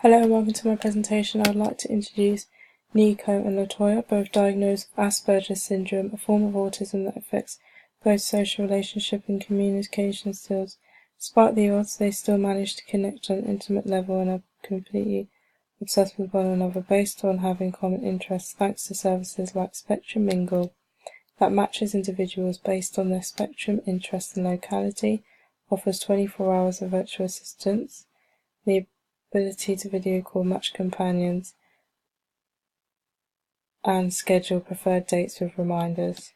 Hello and welcome to my presentation. I would like to introduce Nico and Latoya, both diagnosed with Asperger's syndrome, a form of autism that affects both social relationship and communication skills. Despite the odds, they still manage to connect on an intimate level and are completely obsessed with one another based on having common interests thanks to services like Spectrum Mingle that matches individuals based on their spectrum, interest and locality, offers 24 hours of virtual assistance, the ability to video call match companions, and schedule preferred dates with reminders.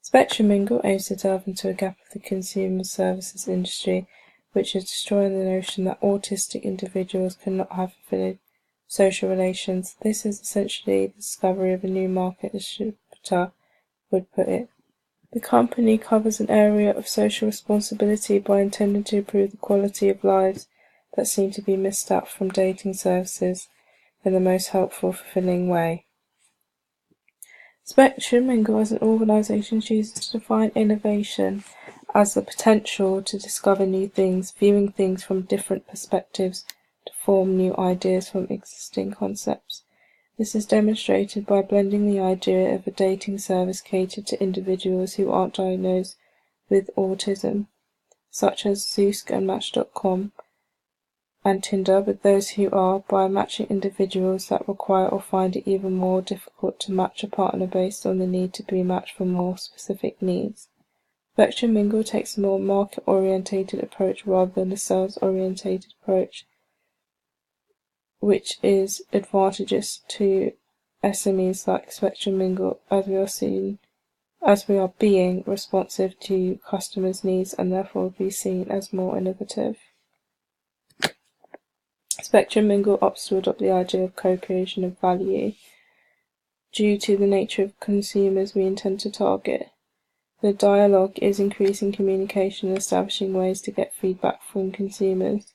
Spectrum Mingle aims to delve into a gap of the consumer services industry, which is destroying the notion that autistic individuals cannot have fulfilling social relations. This is essentially the discovery of a new market, as Schubert would put it. The company covers an area of social responsibility by intending to improve the quality of lives that seem to be missed out from dating services in the most helpful, fulfilling way. Spectrum Mingle as an organisation chooses to define innovation as the potential to discover new things, viewing things from different perspectives, to form new ideas from existing concepts. This is demonstrated by blending the idea of a dating service catered to individuals who aren't diagnosed with autism, such as Zoosk and Match.com, and Tinder, with those who are, by matching individuals that require or find it even more difficult to match a partner based on the need to be matched for more specific needs. Spectrum Mingle takes a more market-orientated approach rather than a sales-orientated approach, which is advantageous to SMEs like Spectrum Mingle as we are being responsive to customers' needs and therefore be seen as more innovative. Spectrum Mingle opts to adopt the idea of co-creation of value due to the nature of consumers we intend to target. The dialogue is increasing communication and establishing ways to get feedback from consumers,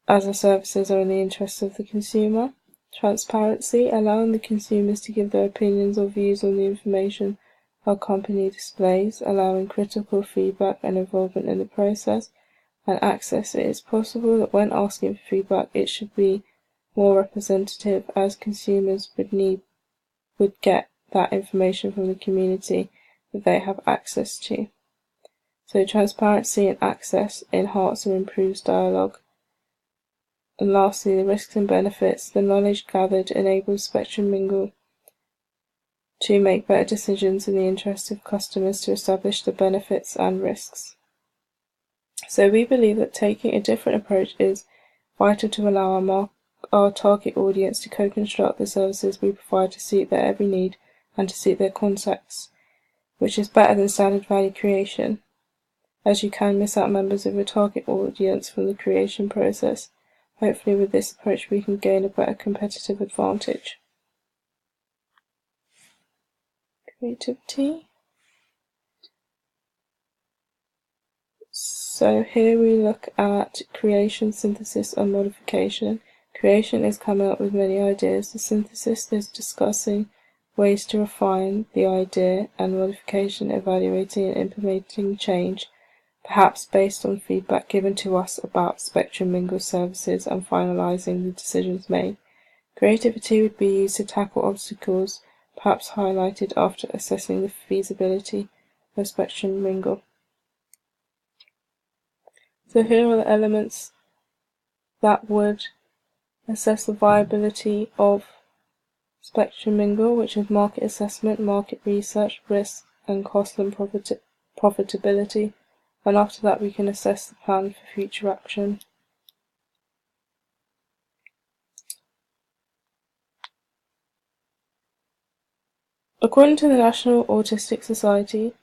as the services are in the interests of the consumer. Transparency, allowing the consumers to give their opinions or views on the information our company displays, allowing critical feedback and involvement in the process. And access, it is possible that when asking for feedback it should be more representative, as consumers would get that information from the community that they have access to. So transparency and access enhance and improves dialogue. And lastly, the risks and benefits. The knowledge gathered enables Spectrum Mingle to make better decisions in the interest of customers to establish the benefits and risks. So we believe that taking a different approach is vital to allow our target audience to co-construct the services we provide to suit their every need and to suit their contexts, which is better than standard value creation, as you can miss out members of your target audience from the creation process. Hopefully with this approach we can gain a better competitive advantage. Creativity. So here we look at creation, synthesis and modification. Creation is coming up with many ideas. The synthesis is discussing ways to refine the idea, and modification evaluating and implementing change, perhaps based on feedback given to us about Spectrum Mingle services and finalising the decisions made. Creativity would be used to tackle obstacles, perhaps highlighted after assessing the feasibility of Spectrum Mingle. So here are the elements that would assess the viability of Spectrum Mingle, which is market assessment, market research, risk and cost and profitability. And after that we can assess the plan for future action. According to the National Autistic Society,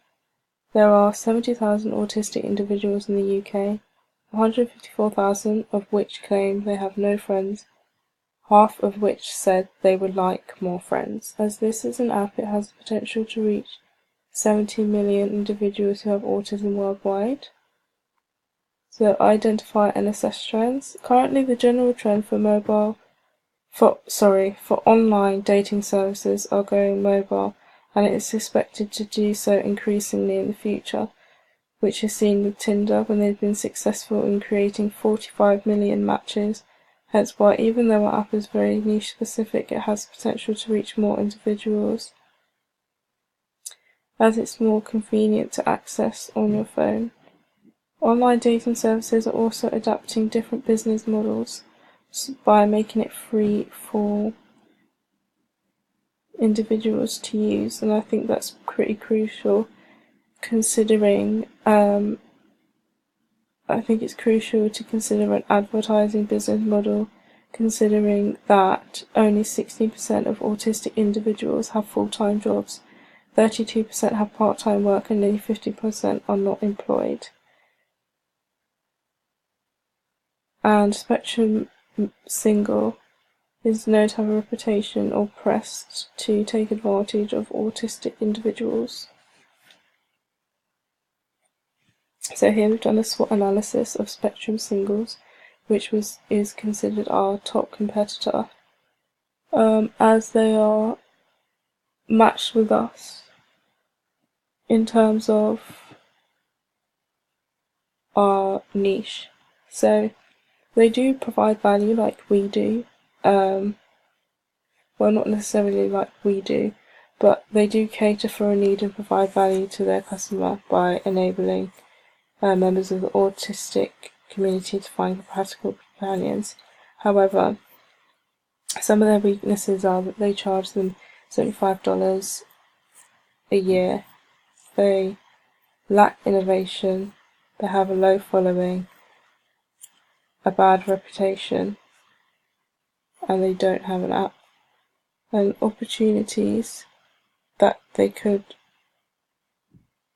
there are 70,000 autistic individuals in the UK, 154,000 of which claim they have no friends, half of which said they would like more friends. As this is an app, it has the potential to reach 70 million individuals who have autism worldwide. So identify and assess trends. Currently the general trend for online dating services are going mobile, and it is expected to do so increasingly in the future. which is seen with Tinder when they've been successful in creating 45 million matches. Hence why, even though our app is very niche specific, it has potential to reach more individuals, as it's more convenient to access on your phone. Online dating services are also adapting different business models by making it free for individuals to use, and I think that's pretty crucial, considering I think it's crucial to consider an advertising business model, considering that only 16% of autistic individuals have full-time jobs, 32% have part-time work, and nearly 50% are not employed. And Spectrum Single is known to have a reputation or pressed to take advantage of autistic individuals. So here we've done a SWOT analysis of Spectrum Singles, which is considered our top competitor, as they are matched with us in terms of our niche. So they do provide value like we do. Well, not necessarily like we do, but they do cater for a need and provide value to their customer by enabling members of the autistic community to find compatible companions. However, some of their weaknesses are that they charge them $75 a year, they lack innovation, they have a low following, a bad reputation, and they don't have an app. And opportunities that they could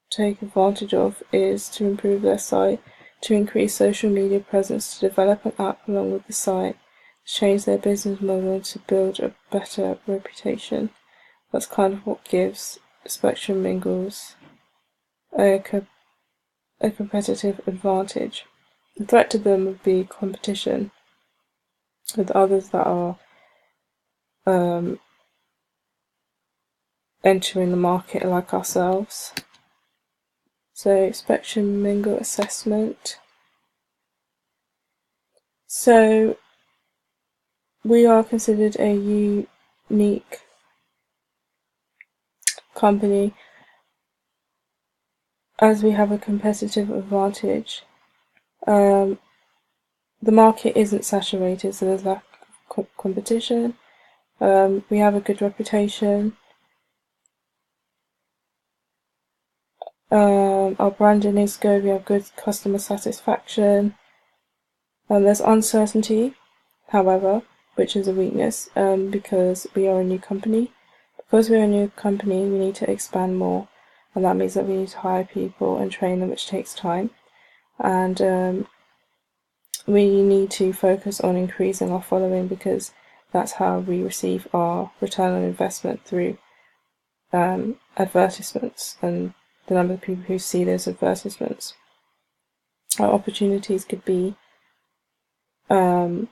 take advantage of is to improve their site, to increase social media presence, to develop an app along with the site, to change their business model, and to build a better reputation. That's kind of what gives Spectrum Mingles a competitive advantage. The threat to them would be competition with others that are entering the market like ourselves. So Spectrum Mingle assessment. So we are considered a unique company as we have a competitive advantage. The market isn't saturated, so there's lack of competition. We have a good reputation. Our branding is good, we have good customer satisfaction. There's uncertainty, however, which is a weakness, because we are a new company. Because we're a new company, we need to expand more, and that means that we need to hire people and train them, which takes time. And we need to focus on increasing our following, because that's how we receive our return on investment, through advertisements and the number of people who see those advertisements. Our opportunities could be to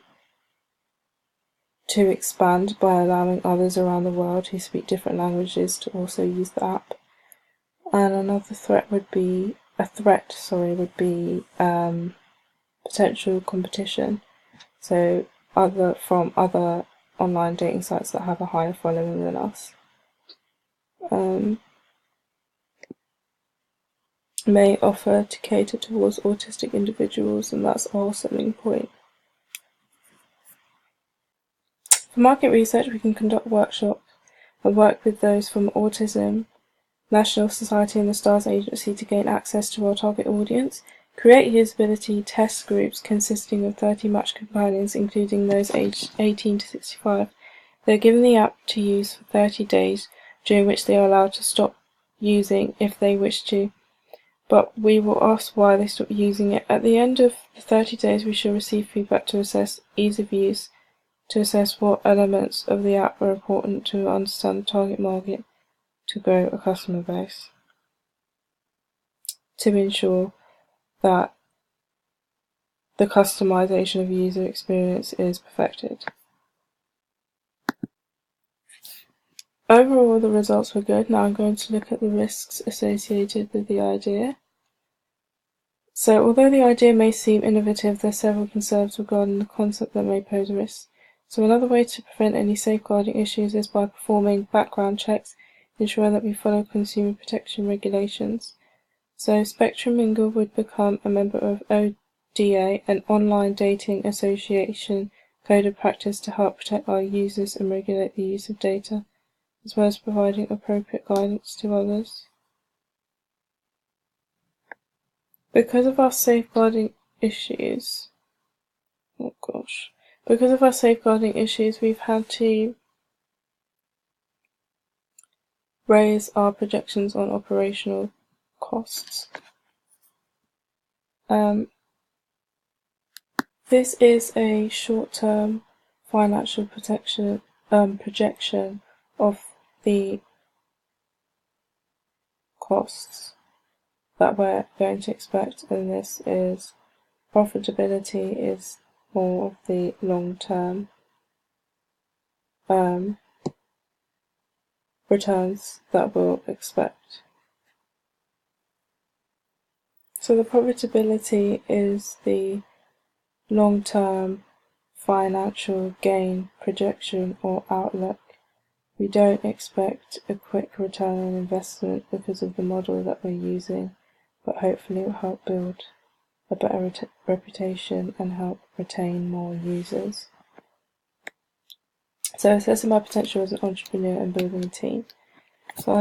expand by allowing others around the world who speak different languages to also use the app. And another threat would be potential competition. So from other online dating sites that have a higher following than us. May offer to cater towards autistic individuals, and that's our selling point. For market research, we can conduct workshops and work with those from Autism National Society and the STARS Agency to gain access to our target audience, create usability test groups consisting of 30 matched companions, including those aged 18 to 65. They are given the app to use for 30 days, during which they are allowed to stop using if they wish to, but we will ask why they stopped using it. At the end of the 30 days, we shall receive feedback to assess ease of use, to assess what elements of the app are important to understand the target market, to grow a customer base, to ensure that the customization of user experience is perfected. Overall, the results were good. Now I'm going to look at the risks associated with the idea. So, although the idea may seem innovative, there are several concerns regarding the concept that may pose a risk. So another way to prevent any safeguarding issues is by performing background checks, ensuring that we follow consumer protection regulations. So Spectrum Mingle would become a member of ODA, an online dating association code of practice to help protect our users and regulate the use of data, as well as providing appropriate guidance to others. Because of our safeguarding issues, we've had to raise our projections on operational costs. This is a short-term financial projection of the costs that we're going to expect, and this is profitability is more of the long-term returns that we'll expect. So the profitability is the long-term financial gain projection or outlook. We don't expect a quick return on investment because of the model that we're using, but hopefully it will help build a better reputation and help retain more users. So assessing my potential as an entrepreneur and building a team. So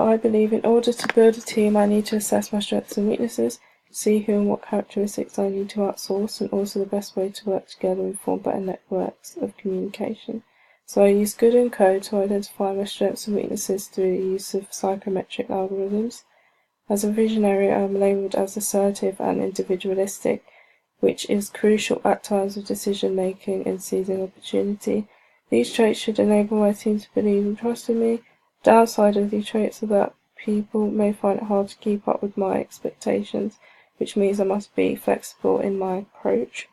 I believe in order to build a team, I need to assess my strengths and weaknesses, see who and what characteristics I need to outsource, and also the best way to work together and form better networks of communication. So I use Good and Code to identify my strengths and weaknesses through the use of psychometric algorithms. As a visionary, I am labelled as assertive and individualistic, which is crucial at times of decision making and seizing opportunity. These traits should enable my team to believe and trust in me. The downside of these traits are that people may find it hard to keep up with my expectations, which means I must be flexible in my approach.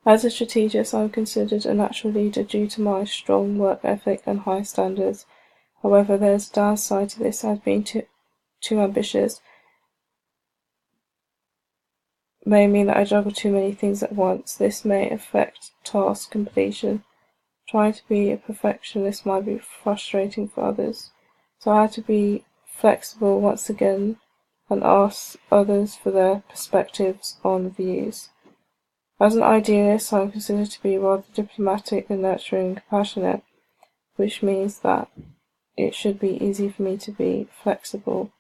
As a strategist, I am considered a natural leader due to my strong work ethic and high standards. However, there is a downside to this. I've been too ambitious. May mean that I juggle too many things at once. This may affect task completion. Trying to be a perfectionist might be frustrating for others. So I had to be flexible once again and ask others for their perspectives on views. As an idealist, I am considered to be rather diplomatic and nurturing and compassionate, which means that it should be easy for me to be flexible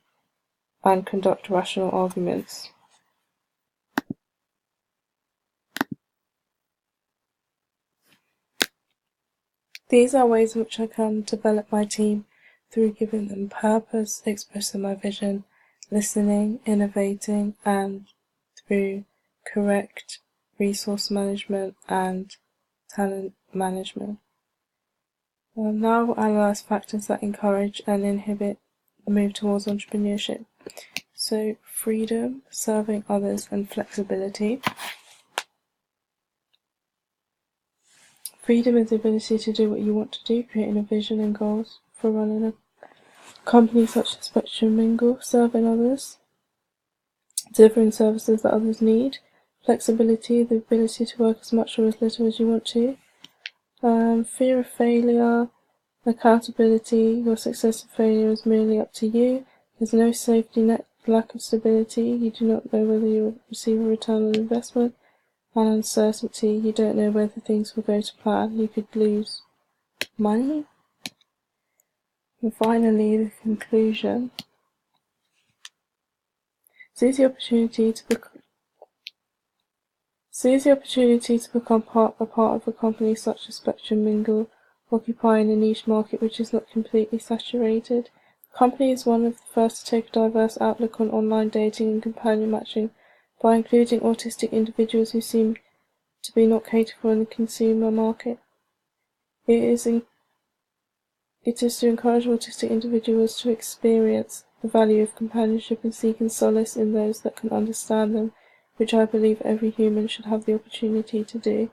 and conduct rational arguments. These are ways in which I can develop my team through giving them purpose, expressing my vision, listening, innovating, and through correct resource management and talent management. Now we'll analyse factors that encourage and inhibit the move towards entrepreneurship. So freedom, serving others, and flexibility. Freedom is the ability to do what you want to do, creating a vision and goals for running a company such as Spectrum Mingle, serving others, delivering services that others need. Flexibility, the ability to work as much or as little as you want to. Fear of failure, accountability, your success or failure is merely up to you. There's no safety net, lack of stability, you do not know whether you will receive a return on investment. And uncertainty, you don't know whether things will go to plan, you could lose money. And finally, the conclusion. Seize the opportunity to become a part of a company such as Spectrum Mingle, occupying a niche market which is not completely saturated. The company is one of the first to take a diverse outlook on online dating and companion matching by including autistic individuals who seem to be not catered for in the consumer market. It is to encourage autistic individuals to experience the value of companionship and seeking solace in those that can understand them, which I believe every human should have the opportunity to do.